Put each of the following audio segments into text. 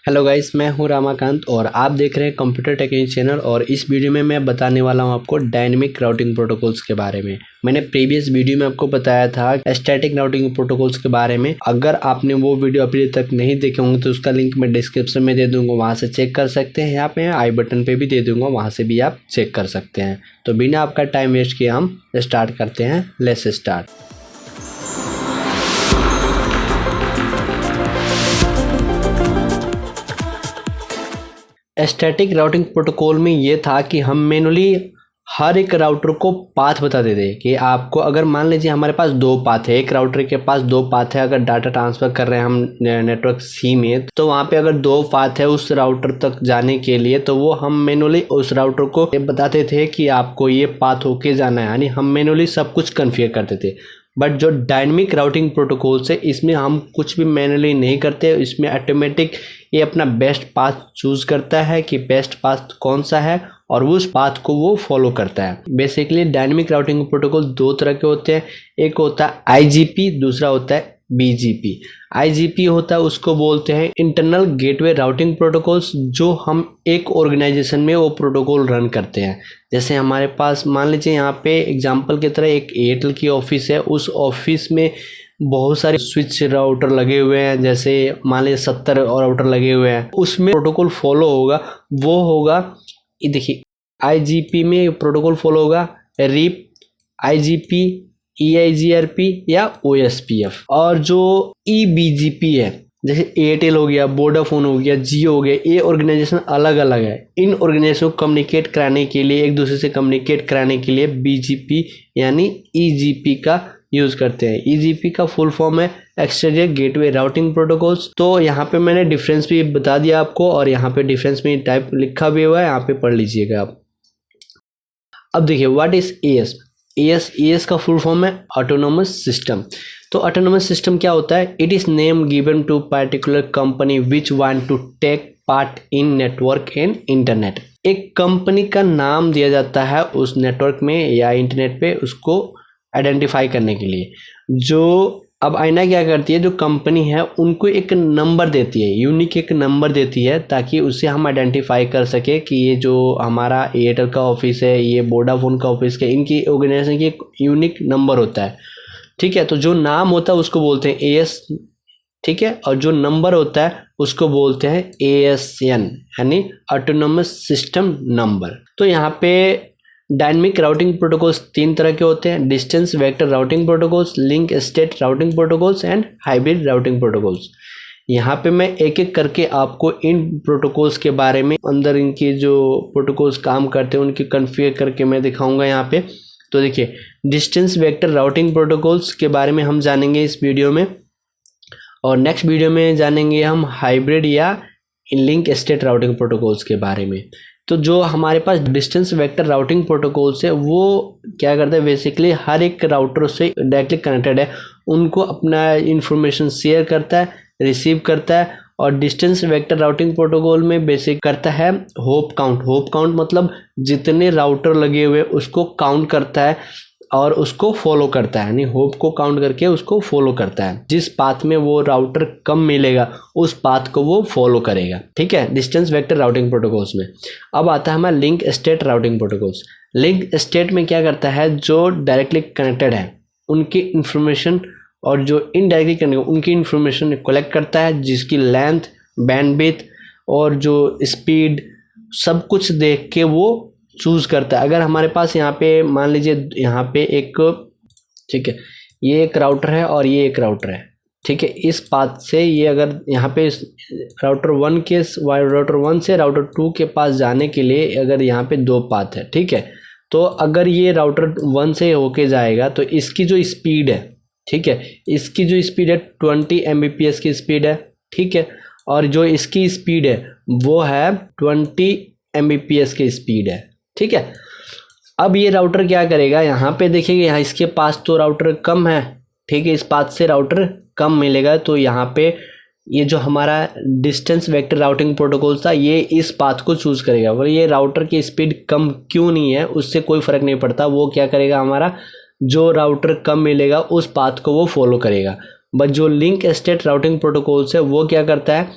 Hello guys, मैं हूं रामाकांत और आप देख रहे हैं कंप्यूटर टेक्निक चैनल। और इस वीडियो में मैं बताने वाला हूं आपको डायनेमिक राउटिंग प्रोटोकॉल्स के बारे में। मैंने प्रीवियस वीडियो में आपको बताया था स्टैटिक राउटिंग प्रोटोकॉल्स के बारे में। अगर आपने वो वीडियो अभी तक नहीं देखे होंगे तो उसका लिंक मैं डिस्क्रिप्शन में दे दूंगा, वहां से चेक कर सकते हैं। यहाँ पे आई बटन पे भी दे दूंगा, वहां से भी आप चेक कर सकते हैं। तो बिना आपका टाइम वेस्ट किए हम स्टार्ट करते हैं। Let's start. Static routing protocol में ये था कि हम मैनुअली हर एक राउटर को पाथ बता देते कि आपको, अगर मान लीजिए हमारे पास दो पाथ है, एक राउटर के पास दो पाथ है, अगर डाटा ट्रांसफ़र कर रहे हैं हम नेटवर्क सी में, तो वहाँ पे अगर दो पाथ है उस राउटर तक जाने के लिए, तो वो हम मैनुअली उस राउटर को बताते थे कि आपको ये पाथ होके जाना है। यानी हम मैनुअली सब कुछ कन्फिगर करते थे। बट जो डायनेमिक राउटिंग प्रोटोकॉल से, इसमें हम कुछ भी मैनुअली नहीं करते। इसमें ऑटोमेटिक ये अपना बेस्ट पाथ चूज़ करता है कि बेस्ट पाथ कौन सा है और उस पाथ को वो फॉलो करता है। बेसिकली डायनेमिक राउटिंग प्रोटोकॉल दो तरह के होते हैं। एक होता है आईजीपी, दूसरा होता है बीजीपी। आईजीपी होता है, उसको बोलते हैं इंटरनल गेटवे राउटिंग प्रोटोकॉल्स, जो हम एक ऑर्गेनाइजेशन में वो प्रोटोकॉल रन करते हैं। जैसे हमारे पास मान लीजिए यहाँ पे एग्जांपल की तरह एक एयरटेल की ऑफिस है, उस ऑफिस में बहुत सारे स्विच राउटर लगे हुए हैं, जैसे मान लीजिए 70 राउटर लगे हुए हैं। उसमें प्रोटोकॉल फॉलो होगा, वो होगा, ये देखिए आईजीपी में प्रोटोकॉल फॉलो होगा रिप, आईजीपी, EIGRP या OSPF। और जो EBGP है, जैसे एयरटेल हो गया, वोडाफोन हो गया, जियो हो गया, ये ऑर्गेनाइजेशन अलग अलग है। इन ऑर्गेनाइजेशन को कम्युनिकेट कराने के लिए, एक दूसरे से कम्युनिकेट कराने के लिए BGP यानी EGP का यूज़ करते हैं। EGP का फुल फॉर्म है एक्सचेंज गेटवे राउटिंग प्रोटोकॉल्स। तो यहाँ पे मैंने डिफरेंस भी बता दिया आपको, और यहाँ पे डिफरेंस में टाइप लिखा भी हुआ है, यहाँ पे पढ़ लीजिएगा आप। अब देखिए व्हाट इज AS का फुल फॉर्म है ऑटोनोमस सिस्टम। तो ऑटोनोमस सिस्टम क्या होता है? It is name given to particular company which want to take part in network and internet. एक कंपनी का नाम दिया जाता है उस नेटवर्क में या इंटरनेट पे, उसको आइडेंटिफाई करने के लिए। जो अब आईना क्या करती है, जो कंपनी है उनको एक नंबर देती है, यूनिक एक नंबर देती है, ताकि उससे हम आइडेंटिफाई कर सके कि ये जो हमारा एयरटेल का ऑफिस है, ये वोडाफोन का ऑफिस है, इनकी ऑर्गेनाइजेशन की एक यूनिक नंबर होता है। ठीक है, तो जो नाम होता है उसको बोलते हैं AS, ठीक है, और जो नंबर होता है उसको बोलते हैं ASN यानी ऑटोनोमस सिस्टम नंबर। तो यहाँ पे डायनेमिक राउटिंग प्रोटोकॉल्स तीन तरह के होते हैं: distance vector routing protocols, link state routing protocols and hybrid routing protocols. यहाँ पे मैं एक एक करके आपको इन प्रोटोकॉल्स के बारे में, अंदर इनके जो प्रोटोकॉल्स काम करते हैं उनकी कन्फिगर करके मैं दिखाऊंगा यहाँ पे। तो देखिए, डिस्टेंस वेक्टर राउटिंग प्रोटोकॉल्स के बारे में हम जानेंगे इस वीडियो में, और नेक्स्ट वीडियो में जानेंगे हम हाइब्रिड या लिंक स्टेट राउटिंग प्रोटोकॉल्स के बारे में। तो जो हमारे पास डिस्टेंस वेक्टर राउटिंग प्रोटोकॉल्स है, वो क्या करता है, बेसिकली हर एक राउटर से डायरेक्टली कनेक्टेड है, उनको अपना इंफॉर्मेशन शेयर करता है, रिसीव करता है। और डिस्टेंस वेक्टर राउटिंग प्रोटोकॉल में बेसिक करता है होप काउंट मतलब जितने राउटर लगे हुए उसको काउंट करता है और उसको फॉलो करता है, यानी होप को काउंट करके उसको फॉलो करता है। जिस पाथ में वो राउटर कम मिलेगा उस पाथ को वो फॉलो करेगा। ठीक है, डिस्टेंस वेक्टर राउटिंग प्रोटोकॉल्स में। अब आता है हमारा link state routing protocols. Link state में क्या करता है, जो डायरेक्टली कनेक्टेड है उनकी इंफॉर्मेशन और जो इनडायरेक्टली कनेक्टेड उनकी इंफॉर्मेशन कलेक्ट करता है, जिसकी लेंथ, बैंडविड्थ और जो स्पीड सब कुछ देख के वो चूज़ करता है। अगर हमारे पास यहाँ पे मान लीजिए यहाँ पे एक, ठीक है, ये एक राउटर है और ये एक राउटर है, ठीक है, इस पाथ से ये अगर यहाँ पे राउटर 1 से राउटर 2 के पास जाने के लिए अगर यहाँ पे दो पाथ है, ठीक है, तो अगर ये राउटर 1 से होके जाएगा तो इसकी जो स्पीड है, ठीक है, इसकी जो स्पीड है 20 Mbps की स्पीड है, ठीक है, और जो इसकी स्पीड है वो है 20 Mbps की स्पीड है, ठीक है। अब ये राउटर क्या करेगा, यहाँ पे देखिए यहाँ इसके पास तो राउटर कम है, ठीक है, इस पाथ से राउटर कम मिलेगा, तो यहाँ पे ये जो हमारा डिस्टेंस वेक्टर राउटिंग प्रोटोकॉल था ये इस पाथ को चूज करेगा। और ये राउटर की स्पीड कम क्यों नहीं है उससे कोई फर्क नहीं पड़ता, वो क्या करेगा, हमारा जो राउटर कम मिलेगा उस पाथ को वो फॉलो करेगा। बट जो लिंक स्टेट राउटिंग प्रोटोकॉल्स है वो क्या करता है,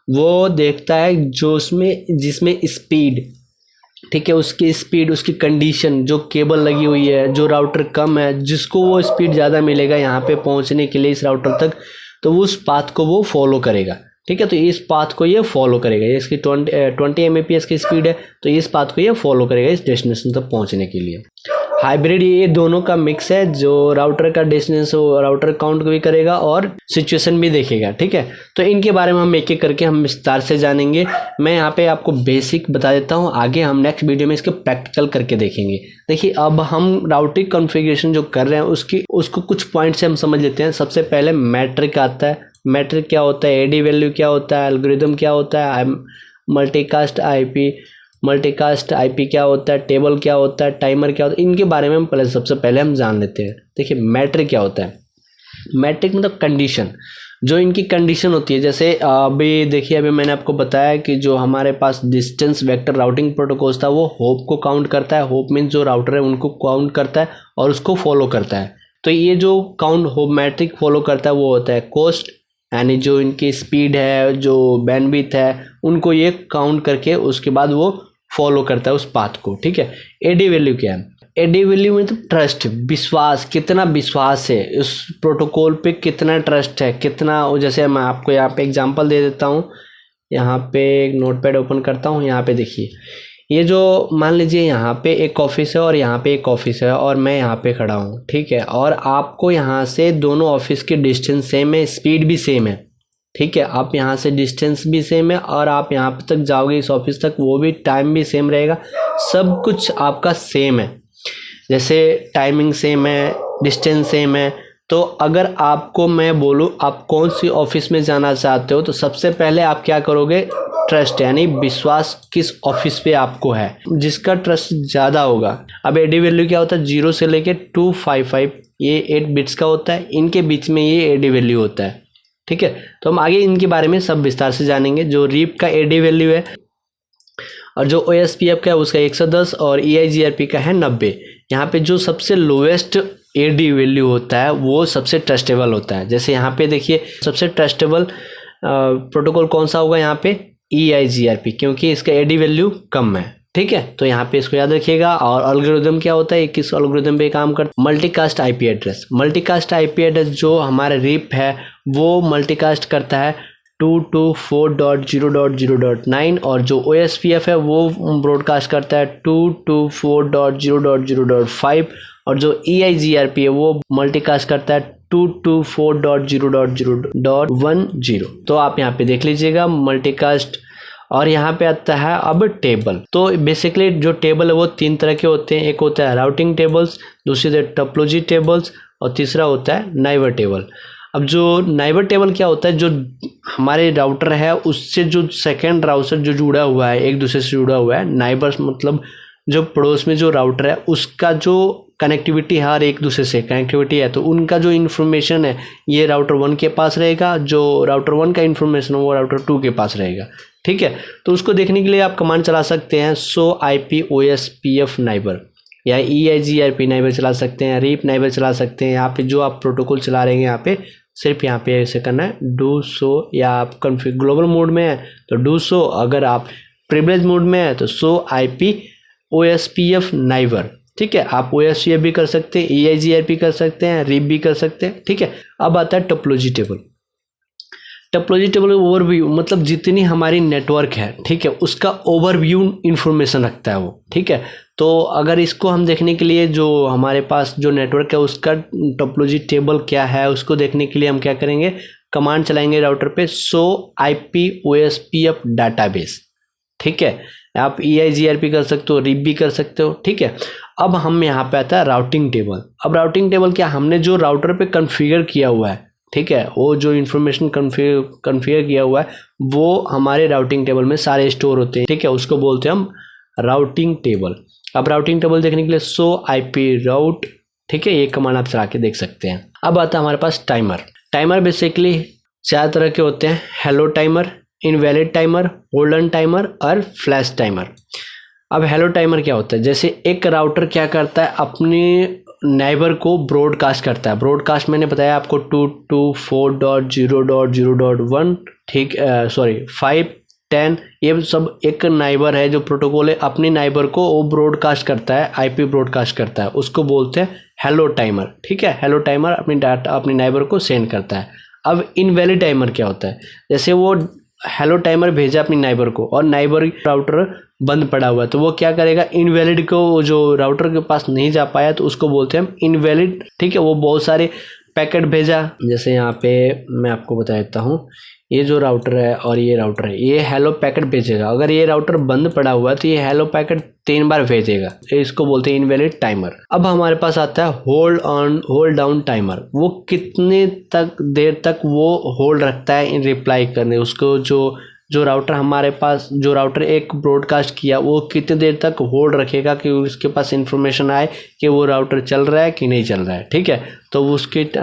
वो देखता है जो उसमें जिसमें स्पीड, ठीक है, उसकी स्पीड, उसकी कंडीशन, जो केबल लगी हुई है, जो राउटर कम है, जिसको वो स्पीड ज़्यादा मिलेगा यहाँ पे पहुँचने के लिए इस राउटर तक, तो वो उस पाथ को वो फॉलो करेगा। ठीक है, तो इस पाथ को ये फॉलो करेगा। ये इसकी 20 Mbps की स्पीड है, तो इस पाथ को ये फॉलो करेगा इस डेस्टिनेशन तक पहुँचने के लिए। हाइब्रिड ये दोनों का मिक्स है, जो राउटर का डेस्टिनेशन राउटर काउंट भी करेगा और सिचुएशन भी देखेगा। ठीक है, तो इनके बारे में हम एक एक करके हम विस्तार से जानेंगे। मैं यहाँ पे आपको बेसिक बता देता हूँ, आगे हम नेक्स्ट वीडियो में इसके प्रैक्टिकल करके देखेंगे। देखिए, अब हम राउटिंग कॉन्फ़िगरेशन जो कर रहे हैं उसको कुछ पॉइंट से हम समझ लेते हैं। सबसे पहले मैट्रिक आता है। मैट्रिक क्या होता है, एडी वैल्यू क्या होता है, एल्गोरिदम क्या होता है, मल्टीकास्ट आईपी क्या होता है, टेबल क्या होता है, टाइमर क्या होता है, इनके बारे में हम सबसे पहले हम जान लेते हैं। देखिए, मैट्रिक क्या होता है। मैट्रिक मतलब कंडीशन, जो इनकी कंडीशन होती है। जैसे अभी देखिए, अभी मैंने आपको बताया कि जो हमारे पास डिस्टेंस वेक्टर राउटिंग प्रोटोकॉल था वो होप को काउंट करता है। होप मीन्स जो राउटर है उनको काउंट करता है और उसको फॉलो करता है। तो ये जो काउंट होप मैट्रिक फॉलो करता है वो होता है कोस्ट, यानी जो इनकी स्पीड है, जो बैंडविड्थ है, उनको ये काउंट करके उसके बाद वो फॉलो करता है उस पाथ को। ठीक है, एडी वैल्यू क्या है। एडी वैल्यू में तो ट्रस्ट, विश्वास, कितना विश्वास है उस प्रोटोकॉल पे, कितना ट्रस्ट है, कितना। जैसे मैं आपको यहाँ पे एग्जांपल दे देता हूँ। यहाँ पे एक नोटपैड ओपन करता हूँ। यहाँ पे देखिए, ये जो मान लीजिए यहाँ पे एक ऑफिस है और यहाँ पे एक ऑफिस है और मैं यहाँ पे खड़ा हूँ। ठीक है, और आपको यहाँ से दोनों ऑफिस की डिस्टेंस सेम है, स्पीड भी सेम है। ठीक है, आप यहाँ से डिस्टेंस भी सेम है और आप यहाँ तक जाओगे इस ऑफिस तक, वो भी टाइम भी सेम रहेगा। सब कुछ आपका सेम है, जैसे टाइमिंग सेम है, डिस्टेंस सेम है। तो अगर आपको मैं बोलूँ आप कौन सी ऑफिस में जाना चाहते हो, तो सबसे पहले आप क्या करोगे, ट्रस्ट, यानी विश्वास किस ऑफिस पे आपको है, जिसका ट्रस्ट ज़्यादा होगा। अब एडी वैल्यू क्या होता है, 0 से लेके 255, ये 8 बिट्स का होता है। इनके बीच में ये एडी वैल्यू होता है। ठीक है, तो हम आगे इनके बारे में सब विस्तार से जानेंगे। जो रीप का एडी वैल्यू है और जो OSPF का है उसका 110 और EIGRP का है 90। यहाँ पे जो सबसे लोएस्ट एडी वैल्यू होता है वो सबसे ट्रस्टेबल होता है। जैसे यहाँ पे देखिए, सबसे ट्रस्टेबल प्रोटोकॉल कौन सा होगा, यहाँ पे EIGRP, क्योंकि इसका एडी वैल्यू कम है। ठीक है, तो यहाँ पे इसको याद रखिएगा। और एल्गोरिदम क्या होता है, किस एल्गोरिदम पे काम करता है, multicast IP address. Multicast IP address जो हमारा रिप है वो मल्टीकास्ट करता है 224.0.0.9 और जो OSPF है वो ब्रॉडकास्ट करता है 224.0.0.5 और जो EIGRP है वो मल्टीकास्ट करता है 224.0.0.10। तो आप यहाँ पे देख लीजिएगा मल्टीकास्ट। और यहाँ पे आता है अब टेबल। तो बेसिकली जो टेबल है वो 3 तरह के होते हैं। एक होता है राउटिंग टेबल्स, दूसरी होता है टोपोलॉजी टेबल्स और तीसरा होता है नाइबर टेबल। अब जो नाइबर टेबल क्या होता है, जो हमारे राउटर है उससे जो सेकंड राउटर जो जुड़ा हुआ है, एक दूसरे से जुड़ा हुआ है। नाइबर्स मतलब जो पड़ोस में जो राउटर है उसका जो कनेक्टिविटी है, हर एक दूसरे से कनेक्टिविटी है, तो उनका जो इन्फॉर्मेशन है ये राउटर 1 के पास रहेगा, जो राउटर 1 का इन्फॉर्मेशन है वो राउटर 2 के पास रहेगा। ठीक है, तो उसको देखने के लिए आप कमांड चला सकते हैं show IP OSPF नाइबर या EIGRP नाइबर चला सकते हैं, रीप नाइबर चला सकते हैं। यहाँ पे जो आप प्रोटोकॉल चला रहे हैं यहाँ पे सिर्फ यहाँ पे ऐसे करना है डू शो, या आप कन्फिग ग्लोबल मोड में है तो डू शो, अगर आप प्रिविलेज मोड में है तो show IP OSPF नाइबर। ठीक है, आप OSPF भी कर सकते हैं, EIGRP कर सकते हैं, रीप भी कर सकते हैं। ठीक है, अब आता है topology table. Topology table overview मतलब जितनी हमारी नेटवर्क है, ठीक है, उसका ओवरव्यू इंफॉर्मेशन रखता है वो। ठीक है, तो अगर इसको हम देखने के लिए जो हमारे पास जो नेटवर्क है उसका टोपोलॉजी टेबल क्या है उसको देखने के लिए हम क्या करेंगे, कमांड चलाएंगे राउटर पे show IP OSPF डाटाबेस। ठीक है, आप EIGRP कर सकते हो, रीप भी कर सकते हो। ठीक है, अब हम यहाँ पे आता है राउटिंग टेबल। अब राउटिंग टेबल क्या, हमने जो राउटर पे कॉन्फ़िगर किया हुआ है, ठीक है, वो जो इन्फॉर्मेशन कॉन्फ़िगर किया हुआ है वो हमारे राउटिंग टेबल में सारे स्टोर होते हैं। ठीक है, उसको बोलते हैं हम राउटिंग टेबल। अब राउटिंग टेबल देखने के लिए show IP route, ठीक है, ये कमांड आप चला के देख सकते हैं। अब आता है हमारे पास टाइमर। टाइमर बेसिकली 4 तरह के होते हैं, hello timer, invalid timer, holddown timer और फ्लैश टाइमर। अब हेलो टाइमर क्या होता है, जैसे एक राउटर क्या करता है, अपनी नाइबर को ब्रॉडकास्ट करता है। ब्रॉडकास्ट मैंने बताया आपको 224.0.0.1 ठीक 5 10 ये सब एक नाइबर है जो प्रोटोकॉल है, अपनी नाइबर को वो ब्रॉडकास्ट करता है, आईपी ब्रॉडकास्ट करता है, उसको बोलते हैं हेलो टाइमर। ठीक है, हेलो टाइमर अपनी डाटा अपनी नाइबर को सेंड करता है। अब इनवैलिड टाइमर क्या होता है, जैसे वो हेलो टाइमर भेजा अपनी नाइबर को और नाइबर राउटर बंद पड़ा हुआ है, तो वो क्या करेगा, इनवैलिड को जो राउटर के पास नहीं जा पाया तो उसको बोलते हैं हम इनवैलिड। ठीक है, वो बहुत सारे पैकेट भेजा, जैसे यहाँ पे मैं आपको बता देता हूँ, ये जो राउटर है और ये राउटर है, ये हेलो पैकेट भेजेगा। अगर ये राउटर बंद पड़ा हुआ है तो ये हेलो पैकेट 3 बार भेजेगा, इसको बोलते हैं इनवैलिड टाइमर। अब हमारे पास आता है होल्ड डाउन टाइमर। वो कितने देर तक वो होल्ड रखता है इन रिप्लाई करने, उसको जो राउटर हमारे पास जो राउटर एक ब्रॉडकास्ट किया वो कितने देर तक होल्ड रखेगा कि उसके पास इंफॉर्मेशन आए कि वो राउटर चल रहा है कि नहीं चल रहा है। ठीक है, तो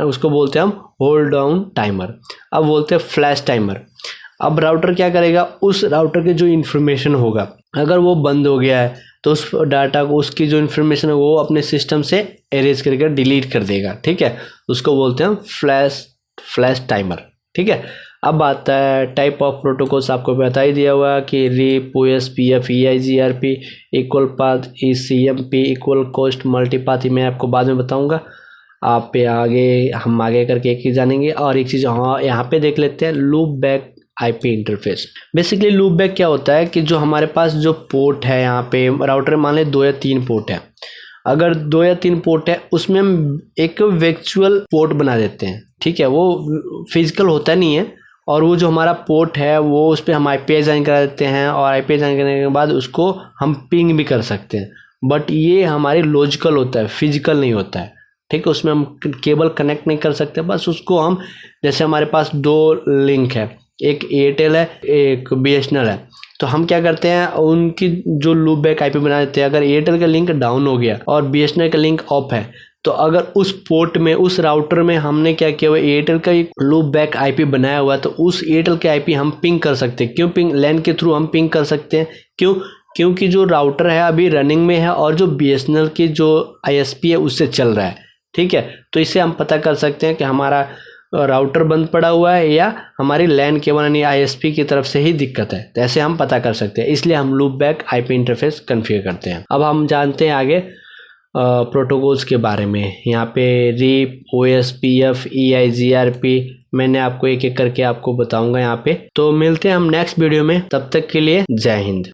उसको बोलते हैं हम होल्ड डाउन टाइमर। अब बोलते हैं फ्लैश टाइमर। अब राउटर क्या करेगा, उस राउटर के जो इन्फॉर्मेशन होगा अगर वो बंद हो गया है तो उस डाटा को, उसकी जो इन्फॉर्मेशन है वो अपने सिस्टम से एरेज करके डिलीट कर देगा। ठीक है, उसको बोलते हैं फ्लैश टाइमर। ठीक है, अब आता है टाइप ऑफ प्रोटोकॉल्स। आपको बता ही दिया हुआ कि RIP, OSPF, EIGRP, equal path, ECMP, equal cost, multipath, मैं आपको बाद में बताऊंगा। आप पे हम आगे करके एक ही जानेंगे। और एक चीज़ यहाँ पे देख लेते हैं, loop back IP interface. Basically loop back क्या होता है कि जो हमारे पास जो पोर्ट है यहाँ पे राउटर मान लें 2 या 3 पोर्ट है, अगर 2 या 3 पोर्ट है उसमें हम एक वर्चुअल पोर्ट बना देते हैं। ठीक है, वो फिजिकल होता नहीं है, और वो जो हमारा पोर्ट है वो उस पर हम IP असाइन करा देते हैं, और IP असाइन करने के बाद उसको हम पिंग भी कर सकते हैं। बट ये हमारी लॉजिकल होता है, फिजिकल नहीं होता है। ठीक है, उसमें हम केबल कनेक्ट नहीं कर सकते, बस उसको हम, जैसे हमारे पास 2 लिंक है, एक एयरटेल है एक BSNL है, तो हम क्या करते हैं उनकी जो लूप बैक IP बना देते हैं। अगर एयरटेल का लिंक डाउन हो गया और BSNL का लिंक ऑफ है, तो अगर उस पोर्ट में, उस राउटर में हमने क्या किया हुआ, एयरटेल का एक लूप बैक IP बनाया हुआ है, तो उस एयरटेल के IP हम पिंग कर सकते हैं। क्यों पिंग, लैन के थ्रू हम पिंग कर सकते हैं, क्योंकि जो राउटर है अभी रनिंग में है और जो BSNL की जो ISP है उससे चल रहा है। ठीक है, तो इससे हम पता कर सकते हैं कि हमारा राउटर बंद पड़ा हुआ है या हमारी लैन केबल यानी ISP की तरफ से ही दिक्कत है, तो ऐसे हम पता कर सकते हैं। इसलिए हम loop back IP interface configure करते हैं। अब हम जानते हैं आगे प्रोटोकॉल्स के बारे में। यहाँ पे रीप, OSPF, EIGRP मैंने आपको एक एक करके आपको बताऊंगा यहाँ पे। तो मिलते हैं हम नेक्स्ट वीडियो में, तब तक के लिए जय हिंद।